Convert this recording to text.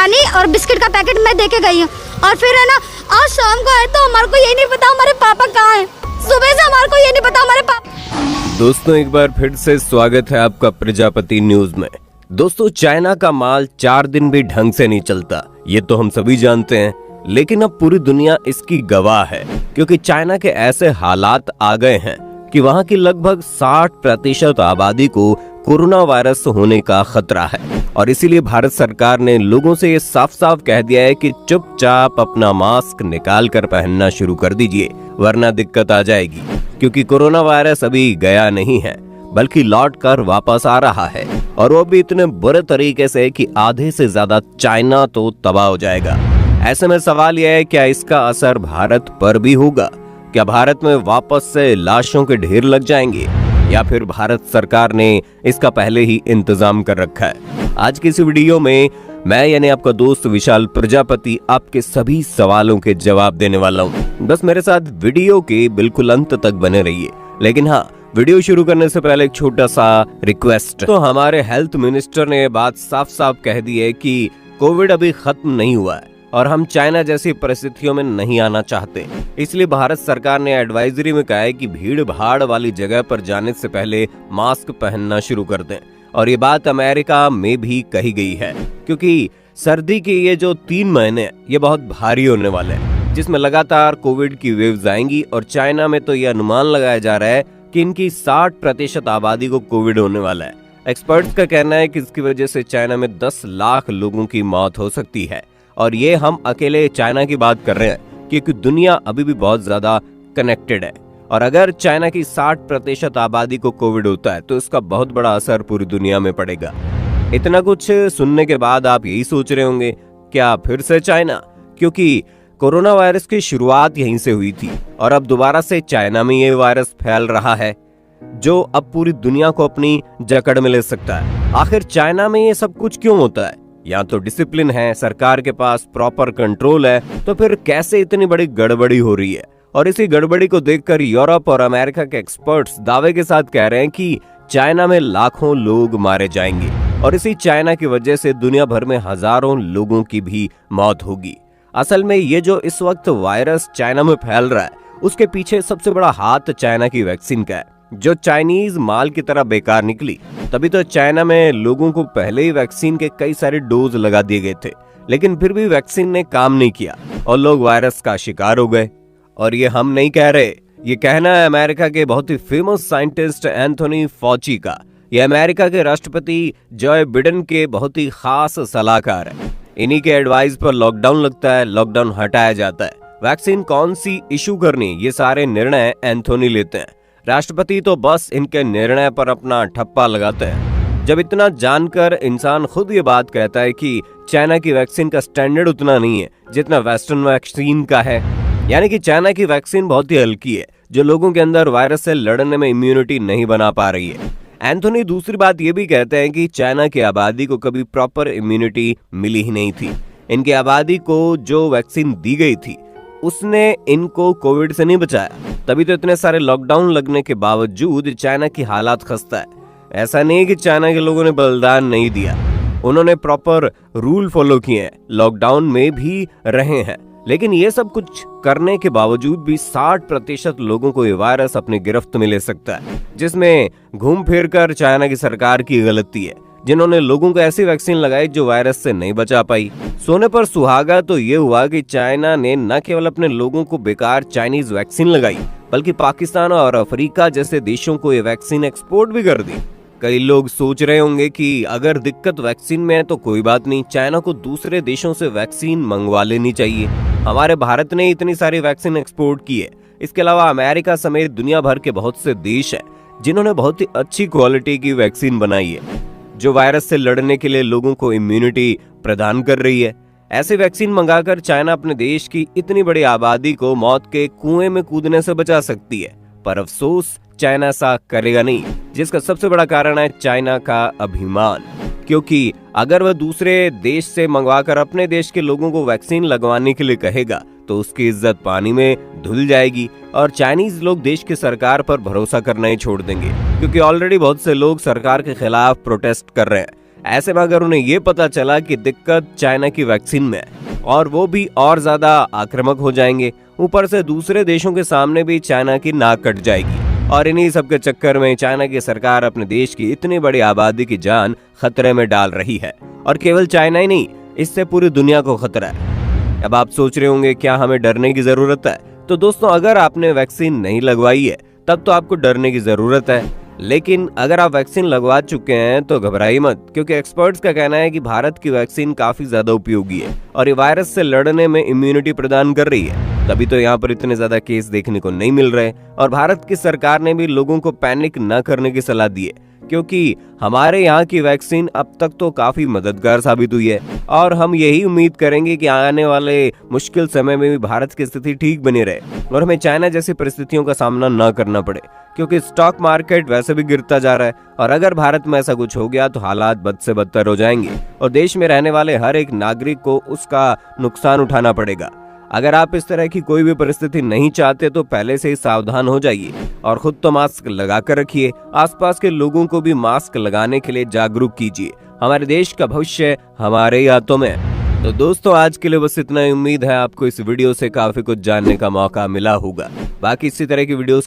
पानी और बिस्किट का पैकेट मैं देके गई हूँ। और फिर है ना आज शाम को आए तो हमारे को ये नहीं पता हमारे पापा कहाँ हैं। सुबह से हमारे को ये नहीं पता हमारे पापा। दोस्तों एक बार फिर से स्वागत है आपका प्रजापति न्यूज में। दोस्तों चाइना का माल 4 दिन भी ढंग से नहीं चलता, ये तो हम सभी जानते हैं, लेकिन अब पूरी दुनिया इसकी गवाह है क्योंकि चाइना के ऐसे हालात आ गए हैं कि वहां की लगभग 60% आबादी को कोरोना वायरस होने का खतरा है। और इसीलिए भारत सरकार ने लोगों से ये साफ साफ कह दिया है कि चुपचाप अपना मास्क निकाल कर पहनना शुरू कर दीजिए, वरना दिक्कत आ जाएगी। क्योंकि कोरोना वायरस अभी गया नहीं है बल्कि लौट कर वापस आ रहा है, और वो भी इतने बुरे तरीके से कि आधे से ज्यादा चाइना तो तबाह हो जाएगा। ऐसे में सवाल यह है क्या इसका असर भारत पर भी होगा? क्या भारत में वापस से लाशों के ढेर लग जाएंगे, या फिर भारत सरकार ने इसका पहले ही इंतजाम कर रखा है? आज की इस वीडियो में मैं यानी आपका दोस्त विशाल प्रजापति आपके सभी सवालों के जवाब देने वाला हूँ। बस मेरे साथ वीडियो के बिल्कुल अंत तक बने रहिए। लेकिन हाँ, वीडियो शुरू करने से पहले एक छोटा सा रिक्वेस्ट। तो हमारे हेल्थ मिनिस्टर ने ये बात साफ साफ कह दी है कि कोविड अभी खत्म नहीं हुआ है और हम चाइना जैसी परिस्थितियों में नहीं आना चाहते। इसलिए भारत सरकार ने एडवाइजरी में कहा है कि भीड़ भाड़ वाली जगह पर जाने से पहले मास्क पहनना शुरू कर दें। और ये बात अमेरिका में भी कही गई है क्योंकि सर्दी के ये जो 3 महीने ये बहुत भारी होने वाले हैं, जिसमें लगातार कोविड की वेव्स आएंगी। और चाइना में तो ये अनुमान लगाया जा रहा है कि इनकी 60% आबादी को कोविड होने वाला है। एक्सपर्ट्स का कहना है कि इसकी वजह से चाइना में 10 लाख लोगों की मौत हो सकती है। और ये हम अकेले चाइना की बात कर रहे हैं क्योंकि दुनिया अभी भी बहुत ज्यादा कनेक्टेड है। और अगर चाइना की 60% आबादी को कोविड होता है तो इसका बहुत बड़ा असर पूरी दुनिया में पड़ेगा। इतना कुछ सुनने के बाद आप यही सोच रहे होंगे क्या फिर से चाइना? क्योंकि कोरोना वायरस की शुरुआत यहीं से हुई थी और अब दोबारा से चाइना में ये वायरस फैल रहा है जो अब पूरी दुनिया को अपनी जकड़ में ले सकता है। आखिर चाइना में ये सब कुछ क्यों होता है? या तो डिसिप्लिन है, सरकार के पास प्रॉपर कंट्रोल है, तो फिर कैसे इतनी बड़ी गड़बड़ी हो रही है? और इसी गड़बड़ी को देखकर यूरोप और अमेरिका के एक्सपर्ट्स दावे के साथ कह रहे हैं कि चाइना में लाखों लोग मारे जाएंगे और इसी चाइना की वजह से दुनिया भर में हजारों लोगों की भी मौत होगी। असल में ये जो इस वक्त वायरस चाइना में फैल रहा है उसके पीछे सबसे बड़ा हाथ चाइना की वैक्सीन का है, जो चाइनीज माल की तरह बेकार निकली। तभी तो चाइना में लोगों को पहले ही वैक्सीन के कई सारे डोज लगा दिए गए थे, लेकिन फिर भी वैक्सीन ने काम नहीं किया और लोग वायरस का शिकार हो गए। और ये हम नहीं कह रहे, ये कहना है अमेरिका के बहुत ही फेमस साइंटिस्ट एंथोनी फॉची का। ये अमेरिका के राष्ट्रपति जो बिडेन के बहुत ही खास सलाहकार है। इन्हीं के एडवाइस पर लॉकडाउन लगता है, लॉकडाउन हटाया जाता है, वैक्सीन कौन सी इशू करनी, ये सारे निर्णय एंथोनी लेते हैं। राष्ट्रपति तो बस इनके निर्णय पर अपना ठप्पा लगाते हैं। जब इतना जानकर इंसान खुद ये बात कहता है कि चाइना की वैक्सीन का स्टैंडर्ड उतना नहीं है जितना वेस्टर्न वैक्सीन का है, यानी कि चाइना की वैक्सीन बहुत ही हल्की है जो लोगों के अंदर वायरस से लड़ने में इम्यूनिटी नहीं बना पा रही है। एंथोनी दूसरी बात ये भी कहते हैं कि चाइना की आबादी को कभी प्रॉपर इम्यूनिटी मिली ही नहीं थी। इनकी आबादी को जो वैक्सीन दी गई थी उसने इनको कोविड से नहीं बचाया, तभी तो इतने सारे लॉकडाउन लगने के बावजूद चाइना की हालात खस्ता है। ऐसा नहीं कि चाइना के लोगों ने बलिदान नहीं दिया, उन्होंने प्रॉपर रूल फॉलो किए हैं, लॉकडाउन में भी रहे हैं, लेकिन ये सब कुछ करने के बावजूद भी 60% लोगों को ये वायरस अपनी गिरफ्त में ले सकता है, जिसमें घूम फिर कर चाइना की सरकार की गलती है जिन्होंने लोगों को ऐसी वैक्सीन लगाई जो वायरस से नहीं बचा पाई। सोने पर सुहागा तो ये हुआ कि चाइना ने न केवल अपने लोगों को बेकार चाइनीज वैक्सीन लगाई बल्कि पाकिस्तान और अफ्रीका जैसे देशों को ये वैक्सीन एक्सपोर्ट भी कर दी। कई लोग सोच रहे होंगे कि अगर दिक्कत वैक्सीन में है तो कोई बात नहीं, चाइना को दूसरे देशों से वैक्सीन मंगवा लेनी चाहिए। हमारे भारत ने इतनी सारी वैक्सीन एक्सपोर्ट की है। इसके अलावा अमेरिका समेत दुनिया भर के बहुत से देश हैं जिन्होंने बहुत ही अच्छी क्वालिटी की वैक्सीन बनाई है जो वायरस से लड़ने के लिए लोगों को इम्यूनिटी प्रदान कर रही है। ऐसी वैक्सीन मंगाकर चाइना अपने देश की इतनी बड़ी आबादी को मौत के कुएं में कूदने से बचा सकती है, पर अफसोस चाइना ऐसा करेगा नहीं, जिसका सबसे बड़ा कारण है चाइना का अभिमान। क्योंकि अगर वह दूसरे देश से मंगवाकर अपने देश के लोगों को वैक्सीन लगवाने के लिए कहेगा तो उसकी इज्जत पानी में धुल जाएगी और चाइनीज लोग देश की सरकार पर भरोसा करना ही छोड़ देंगे, क्योंकि ऑलरेडी बहुत से लोग सरकार के खिलाफ प्रोटेस्ट कर रहे हैं। ऐसे में अगर उन्हें ये पता चला कि दिक्कत चाइना की वैक्सीन में है और वो भी और ज्यादा आक्रामक हो जाएंगे, ऊपर से दूसरे देशों के सामने भी चाइना की नाक कट जाएगी। और इन्हीं सब के चक्कर में चाइना की सरकार अपने देश की इतनी बड़ी आबादी की जान खतरे में डाल रही है। और केवल चाइना ही नहीं, इससे पूरी दुनिया को खतरा है। अब आप सोच रहे होंगे क्या हमें डरने की जरूरत है? तो दोस्तों, अगर आपने वैक्सीन नहीं लगवाई है तब तो आपको डरने की जरूरत है, लेकिन अगर आप वैक्सीन लगवा चुके हैं तो घबराइए मत, क्योंकि एक्सपर्ट्स का कहना है कि भारत की वैक्सीन काफी ज्यादा उपयोगी है और ये वायरस से लड़ने में इम्यूनिटी प्रदान कर रही है। तभी तो यहाँ पर इतने ज्यादा केस देखने को नहीं मिल रहे। और भारत की सरकार ने भी लोगों को पैनिक न करने की सलाह दी है, क्योंकि हमारे यहाँ की वैक्सीन अब तक तो काफी मददगार साबित हुई है। और हम यही उम्मीद करेंगे कि आने वाले मुश्किल समय में भी भारत की स्थिति ठीक बनी रहे और हमें चाइना जैसी परिस्थितियों का सामना न करना पड़े, क्योंकि स्टॉक मार्केट वैसे भी गिरता जा रहा है। और अगर भारत में ऐसा कुछ हो गया तो हालात बद से बदतर हो जाएंगे और देश में रहने वाले हर एक नागरिक को उसका नुकसान उठाना पड़ेगा। अगर आप इस तरह की कोई भी परिस्थिति नहीं चाहते तो पहले से ही सावधान हो जाइए और खुद तो मास्क लगा कर रखिए, आसपास के लोगों को भी मास्क लगाने के लिए जागरूक कीजिए। हमारे देश का भविष्य हमारे ही हाथों में है। तो दोस्तों, आज के लिए बस इतना ही। उम्मीद है आपको इस वीडियो से काफी कुछ जानने का मौका मिला होगा। बाकी इसी तरह की वीडियोस